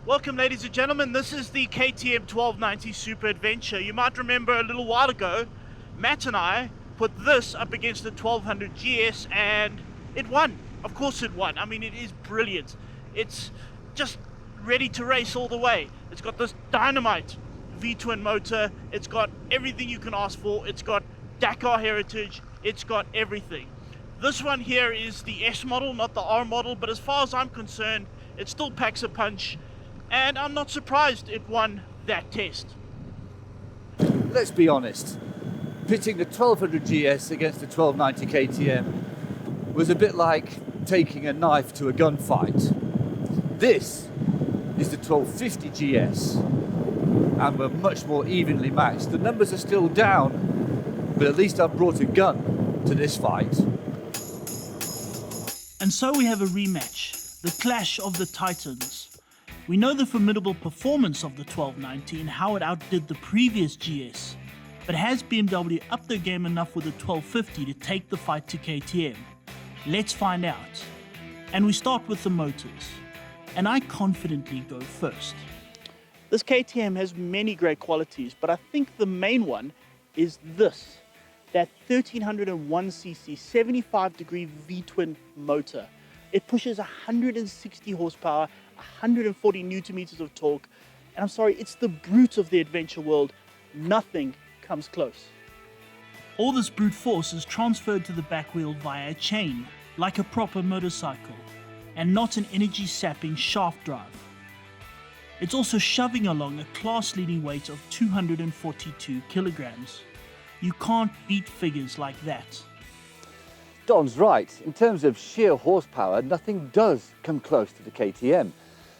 Welcome, ladies and gentlemen. This is the KTM 1290 Super Adventure. You might remember a little while ago, Matt and I put this up against the 1200GS and it won. Of course it won. I mean, it is brilliant. It's just ready to race all the way. It's got this dynamite V-twin motor. It's got everything you can ask for. It's got Dakar heritage. It's got everything. This one here is the S model, not the R model, but as far as I'm concerned, it still packs a punch. And I'm not surprised it won that test. Let's be honest, pitting the 1200GS against the 1290 KTM was a bit like taking a knife to a gunfight. This is the 1250GS, and we're much more evenly matched. The numbers are still down, but at least I've brought a gun to this fight. And so we have a rematch, the clash of the titans. We know the formidable performance of the 1290 and how it outdid the previous GS, but has BMW upped their game enough with the 1250 to take the fight to KTM? Let's find out. And we start with the motors, and I confidently go first. This KTM has many great qualities, but I think the main one is this, that 1301cc 75-degree V-twin motor. It pushes 160 horsepower, 140 newton meters of torque, and I'm sorry, it's the brute of the adventure world. Nothing comes close. All this brute force is transferred to the back wheel via a chain, like a proper motorcycle, and not an energy-sapping shaft drive. It's also shoving along a class-leading weight of 242 kilograms. You can't beat figures like that. Don's right. In terms of sheer horsepower, nothing does come close to the KTM.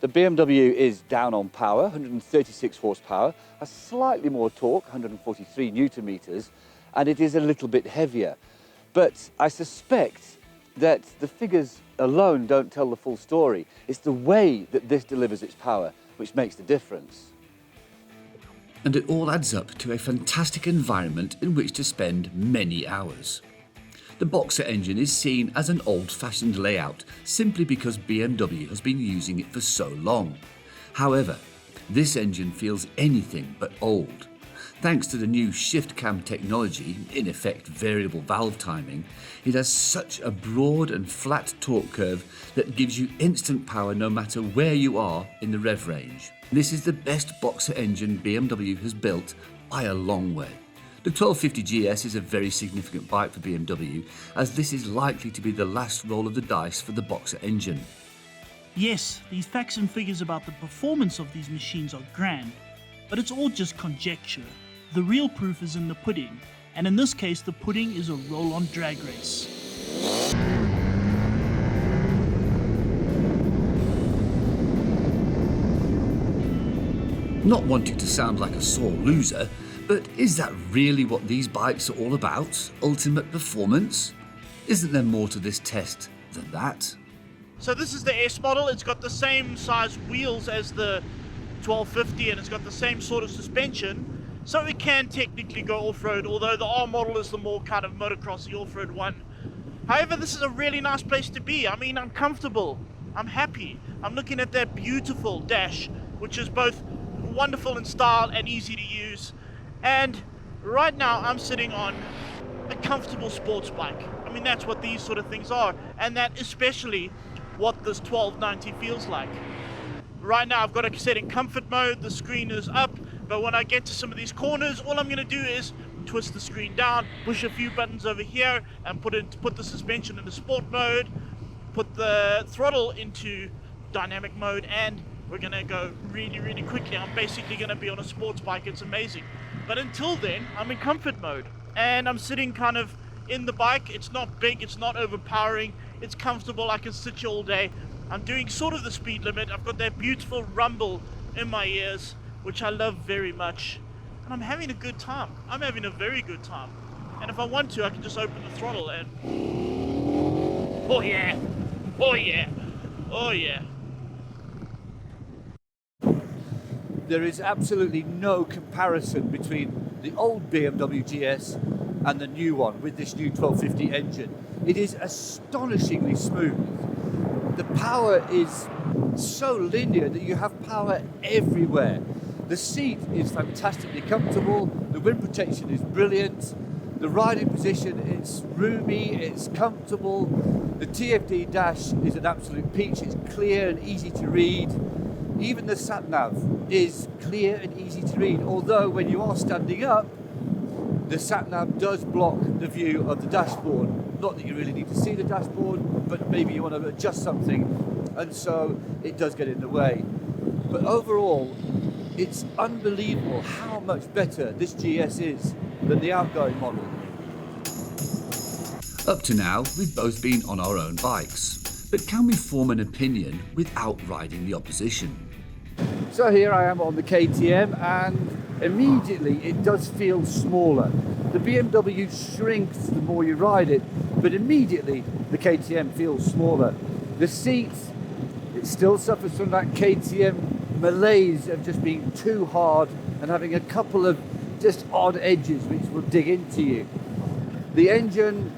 The BMW is down on power, 136 horsepower, has slightly more torque, 143 newton meters, and it is a little bit heavier. But I suspect that the figures alone don't tell the full story. It's the way that this delivers its power which makes the difference. And it all adds up to a fantastic environment in which to spend many hours. The Boxer engine is seen as an old-fashioned layout simply because BMW has been using it for so long. However, this engine feels anything but old. Thanks to the new shift cam technology, in effect variable valve timing, it has such a broad and flat torque curve that gives you instant power no matter where you are in the rev range. This is the best Boxer engine BMW has built by a long way. The 1250GS is a very significant bike for BMW, as this is likely to be the last roll of the dice for the Boxer engine. Yes, these facts and figures about the performance of these machines are grand, but it's all just conjecture. The real proof is in the pudding, and in this case the pudding is a roll-on drag race. Not wanting to sound like a sore loser, but is that really what these bikes are all about? Ultimate performance? Isn't there more to this test than that? So this is the S model. It's got the same size wheels as the 1250 and it's got the same sort of suspension. So it can technically go off-road, although the R model is the more kind of motocrossy off-road one. However, this is a really nice place to be. I mean, I'm comfortable. I'm happy. I'm looking at that beautiful dash, which is both wonderful in style and easy to use. And right now I'm sitting on a comfortable sports bike. I mean, that's what these sort of things are, and that especially what this 1290 feels like. Right now I've got it set in comfort mode, the screen is up, but when I get to some of these corners, all I'm going to do is twist the screen down, push a few buttons over here, and put the suspension into sport mode, put the throttle into dynamic mode, and we're going to go really, really quickly. I'm basically going to be on a sports bike. It's amazing. But until then, I'm in comfort mode, and I'm sitting kind of in the bike. It's not big, it's not overpowering, it's comfortable. I can sit here all day. I'm doing sort of the speed limit. I've got that beautiful rumble in my ears, which I love very much, and I'm having a good time. I'm having a very good time, and if I want to, I can just open the throttle and oh yeah, oh yeah, oh yeah. There is absolutely no comparison between the old BMW GS and the new one with this new 1250 engine. It is astonishingly smooth. the power is so linear that you have power everywhere. The seat is fantastically comfortable, the wind protection is brilliant, the riding position is roomy, it's comfortable, the TFD dash is an absolute peach, it's clear and easy to read. Even the sat-nav is clear and easy to read, although when you are standing up, the sat-nav does block the view of the dashboard. Not that you really need to see the dashboard, but maybe you want to adjust something, and so it does get in the way. But overall, it's unbelievable how much better this GS is than the outgoing model. Up to now, we've both been on our own bikes, but can we form an opinion without riding the opposition? So here I am on the KTM, and immediately it does feel smaller. The BMW shrinks the more you ride it, but immediately the KTM feels smaller. The seat, it still suffers from that KTM malaise of just being too hard and having a couple of just odd edges which will dig into you. The engine,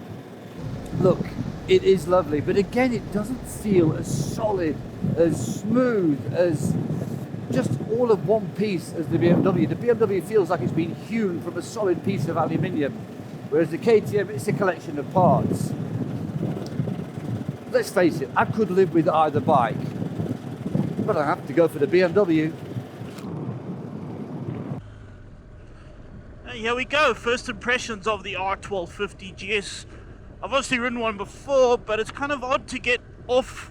look, it is lovely, but again it doesn't feel as solid, as smooth, as just all of one piece as the BMW. The BMW feels like it's been hewn from a solid piece of aluminium, whereas the KTM, it's a collection of parts. Let's face it, I could live with either bike, but I have to go for the BMW. Here we go, first impressions of the R1250GS. I've obviously ridden one before, but it's kind of odd to get off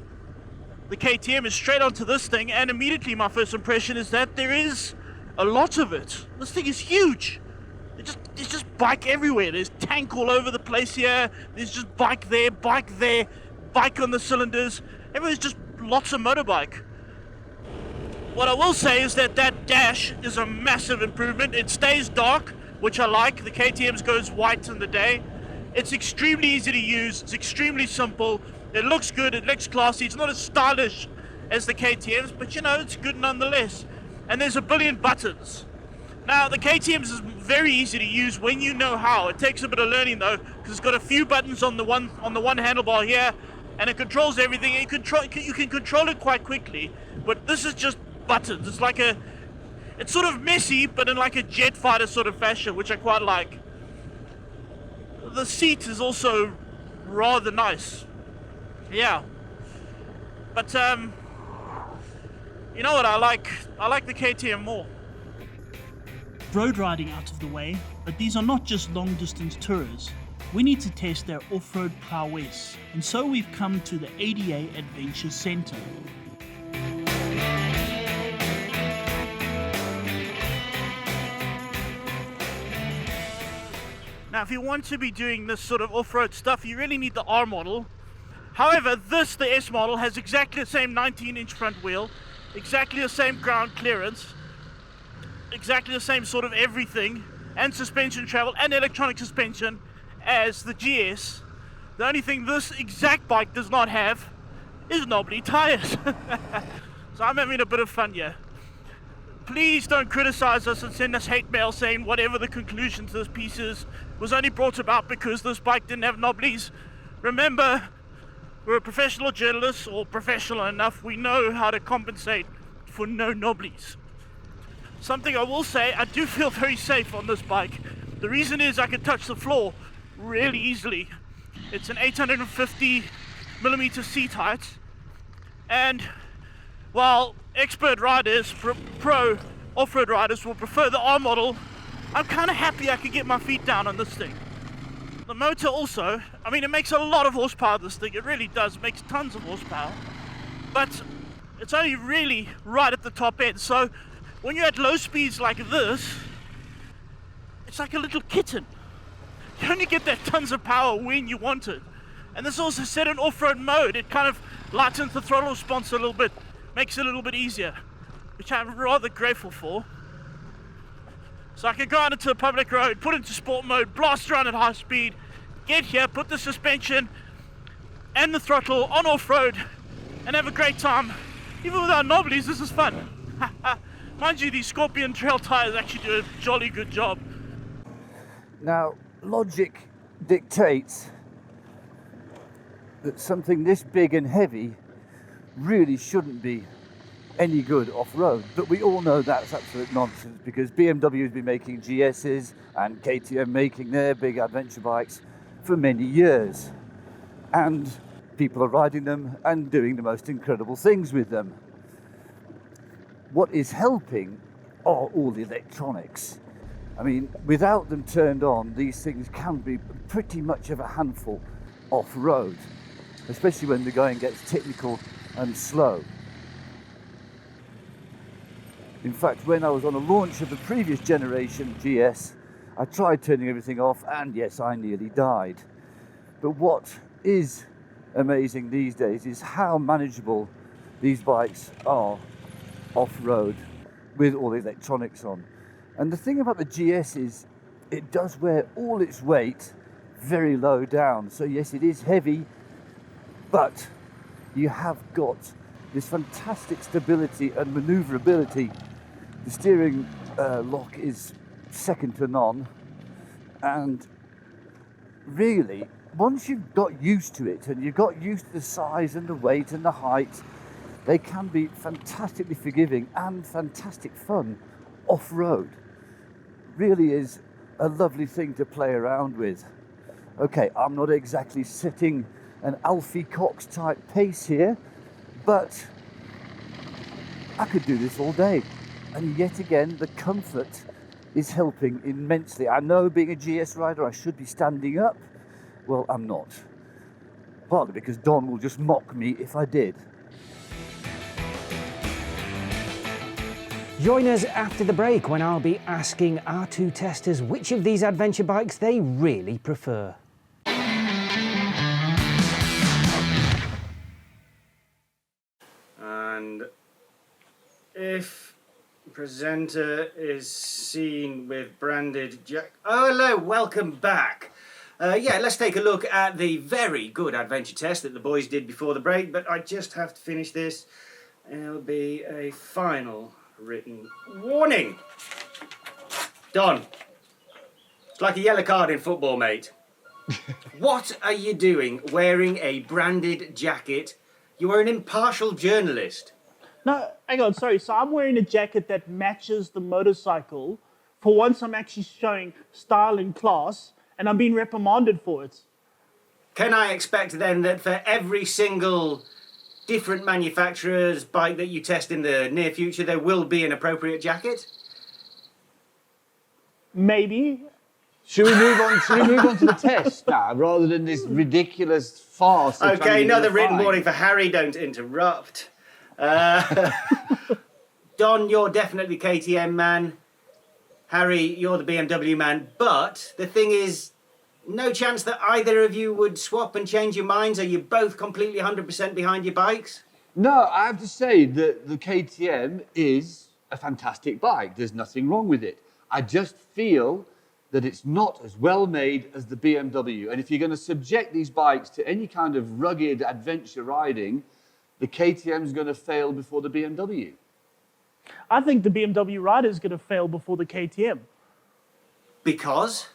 the KTM and straight onto this thing, and immediately my first impression is that there is a lot of it. This thing is huge. There's just bike everywhere. There's tank all over the place here. There's just bike there, bike on the cylinders. Everywhere's just lots of motorbike. What I will say is that that dash is a massive improvement. It stays dark, which I like. The KTM's goes white in the day. It's extremely easy to use. It's extremely simple. It looks good. It looks classy. It's not as stylish as the KTM's, but you know, it's good nonetheless. And there's a billion buttons. Now, the KTM's is very easy to use when you know how. It takes a bit of learning though, because it's got a few buttons on the one handlebar here, and it controls everything. You can control it quite quickly, but this is just buttons. It's sort of messy, but in like a jet fighter sort of fashion, which I quite like. The seat is also rather nice. Yeah. But you know what I like? I like the KTM more. Road riding out of the way, but these are not just long distance tourers. We need to test their off-road prowess, and so we've come to the ADA Adventure Centre. Now, if you want to be doing this sort of off-road stuff, you really need the R model. However, the S model, has exactly the same 19-inch front wheel, exactly the same ground clearance, exactly the same sort of everything, and suspension travel and electronic suspension as the GS. The only thing this exact bike does not have is knobbly tires. So I'm having a bit of fun here. Please don't criticize us and send us hate mail saying whatever the conclusion to this piece is was only brought about because this bike didn't have knobblies. Remember, we're a professional journalist, or professional enough, we know how to compensate for no knobblies. Something I will say, I do feel very safe on this bike. The reason is I can touch the floor really easily. It's an 850mm seat height, and while expert riders, pro off-road riders will prefer the R model, I'm kind of happy I can get my feet down on this thing. The motor also, I mean, it makes a lot of horsepower, this thing, it really does, it makes tons of horsepower, but it's only really right at the top end, so when you're at low speeds like this, it's like a little kitten. You only get that tons of power when you want it. And this also set in off-road mode, it kind of lightens the throttle response a little bit, makes it a little bit easier, which I'm rather grateful for. So I can go out into a public road, put it into sport mode, blast around at high speed, get here, put the suspension and the throttle on off-road and have a great time. Even without knobblies, this is fun. Mind you, these Scorpion trail tires actually do a jolly good job. Now, logic dictates that something this big and heavy really shouldn't be any good off-road. But we all know that's absolute nonsense because BMW has been making GSs and KTM making their big adventure bikes for many years. And people are riding them and doing the most incredible things with them. What is helping are all the electronics. I mean, without them turned on, these things can be pretty much of a handful off-road, especially when the going gets technical and slow. In fact, when I was on a launch of the previous generation GS, I tried turning everything off, and yes, I nearly died. But what is amazing these days is how manageable these bikes are off-road with all the electronics on. And the thing about the GS is it does wear all its weight very low down. So yes, it is heavy, but you have got this fantastic stability and maneuverability. The steering lock is second to none, and really, once you've got used to it and you've got used to the size and the weight and the height, they can be fantastically forgiving and fantastic fun off-road. Really is a lovely thing to play around with. Okay, I'm not exactly setting an Alfie Cox type pace here, but I could do this all day. And yet again, the comfort is helping immensely. I know being a GS rider, I should be standing up. Well, I'm not. Partly because Don will just mock me if I did. Join us after the break when I'll be asking our two testers which of these adventure bikes they really prefer. And if presenter is seen with branded jack... Oh, hello, welcome back. Yeah, let's take a look at the very good adventure test that the boys did before the break, but I just have to finish this. It'll be a final written warning. Don, it's like a yellow card in football, mate. What are you doing wearing a branded jacket? You are an impartial journalist. No, hang on, sorry. So I'm wearing a jacket that matches the motorcycle. For once, I'm actually showing style and class, and I'm being reprimanded for it. Can I expect then that for every single different manufacturer's bike that you test in the near future, there will be an appropriate jacket? Maybe. Should we move on to the test now, rather than this ridiculous farce? Okay, another written warning for Harry, don't interrupt. Don, you're definitely KTM man. Harry, you're the BMW man. But the thing is, no chance that either of you would swap and change your minds? Are you both completely 100% behind your bikes? No, I have to say that the KTM is a fantastic bike. There's nothing wrong with it. I just feel that it's not as well made as the BMW. And if you're going to subject these bikes to any kind of rugged adventure riding, the KTM is going to fail before the BMW. I think the BMW rider is going to fail before the KTM. Because?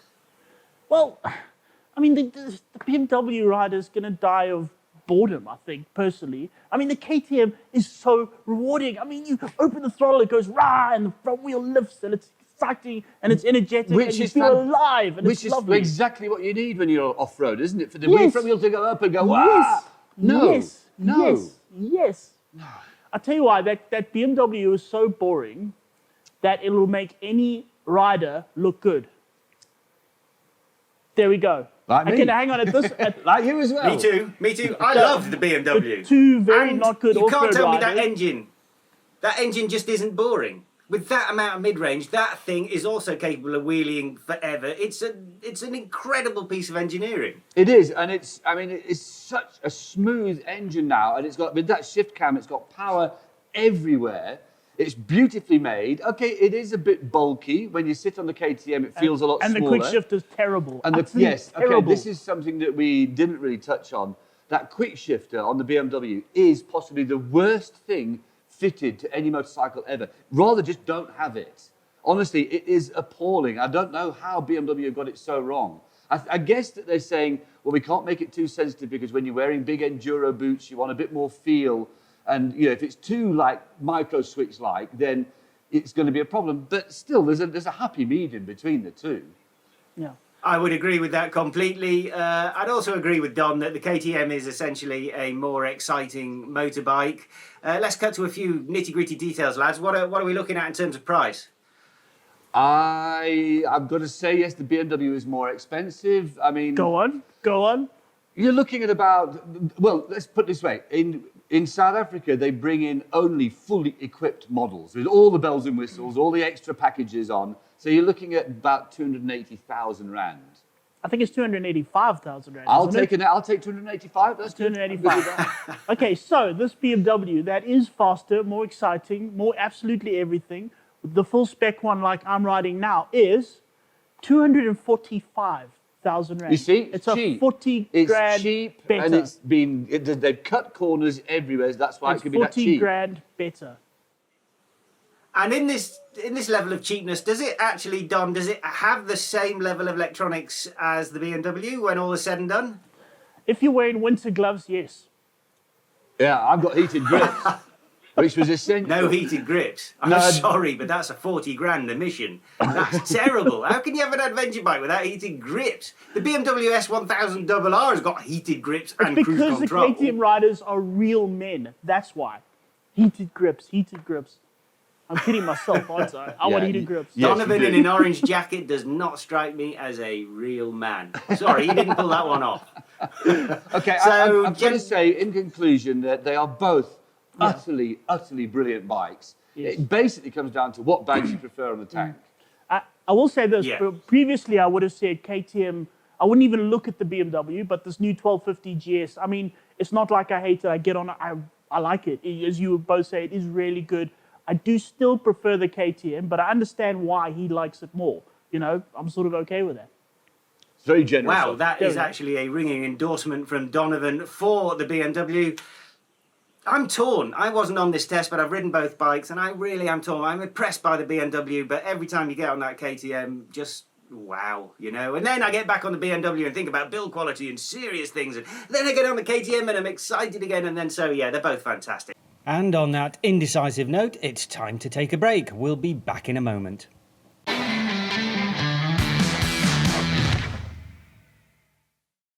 Well, I mean, the BMW rider is going to die of boredom, I think, personally. I mean, the KTM is so rewarding. I mean, you open the throttle, it goes rah, and the front wheel lifts, and it's exciting, and it's energetic, and you feel alive, and it's lovely. Which is exactly what you need when you're off-road, isn't it? For the front wheel to go up and go, wah! Yes. I tell you why, that BMW is so boring that it'll make any rider look good. There we go. Like me. Okay, now hang on. Like you as well. Me too. I love the BMW. Two very and not good off-road riders. You can't tell riders. me that engine just isn't boring. With that amount of mid-range, that thing is also capable of wheeling forever. It's an incredible piece of engineering. It is, and it's such a smooth engine now, and it's got, with that shift cam, it's got power everywhere. It's beautifully made. Okay, it is a bit bulky. When you sit on the KTM, it feels a lot smaller. And the quick shift is terrible. And terrible. This is something that we didn't really touch on. That quick shifter on the BMW is possibly the worst thing fitted to any motorcycle ever. Rather just don't have it. Honestly, it is appalling. I don't know how BMW got it so wrong. I guess that they're saying, well, we can't make it too sensitive because when you're wearing big enduro boots, you want a bit more feel And if it's too like micro switch like, then it's going to be a problem. But still, there's a happy medium between the two. Yeah. I would agree with that completely. I'd also agree with Don that the KTM is essentially a more exciting motorbike. Let's cut to a few nitty-gritty details, lads. What are we looking at in terms of price? I'm going to say yes, the BMW is more expensive. I mean, Go on. you're looking at about, well, let's put it this way. In South Africa, they bring in only fully equipped models with all the bells and whistles, all the extra packages on. So you're looking at about 280,000 rand. I think it's 285,000 rand. I'll isn't take it? it. I'll take 285. That's good. 285. Okay, so this BMW that is faster, more exciting, more absolutely everything. The full spec one, like I'm riding now, is 245,000 rand. You see, it's cheap. a 40 It's grand cheap, better. and they've cut corners everywhere. So that's why It's it could be that 40 cheap. grand better. And in this level of cheapness, does it actually, Don, does it have the same level of electronics as the BMW when all is said and done? If you're wearing winter gloves, yes. Yeah, I've got heated grips, which was essential. No heated grips. I'm No. sorry, but that's a 40 grand emission. That's terrible. How can you have an adventure bike without heated grips? The BMW S1000RR has got heated grips and cruise Because the control. KTM riders are real men. That's why. Heated grips. I'm kidding myself, aren't I? I want heated grips. Yes, Donovan you in do. an orange jacket does not strike me as a real man. Sorry, he didn't pull that one off. Okay, So, I'm going to say in conclusion that they are both utterly brilliant bikes. Yes. It basically comes down to what bags you prefer on the tank. I will say this. Yeah. But previously, I would have said KTM. I wouldn't even look at the BMW, but this new 1250GS. I mean, it's not like I hate it. I get on it. I like it. As you both say, it is really good. I do still prefer the KTM, but I understand why he likes it more. I'm sort of okay with that. It's very generous. Wow, of that There is we go. actually a ringing endorsement from Donovan for the BMW. I'm torn. I wasn't on this test, but I've ridden both bikes, and I really am torn. I'm impressed by the BMW, but every time you get on that KTM, just wow, And then I get back on the BMW and think about build quality and serious things, and then I get on the KTM and I'm excited again, and then they're both fantastic. And on that indecisive note, it's time to take a break. We'll be back in a moment.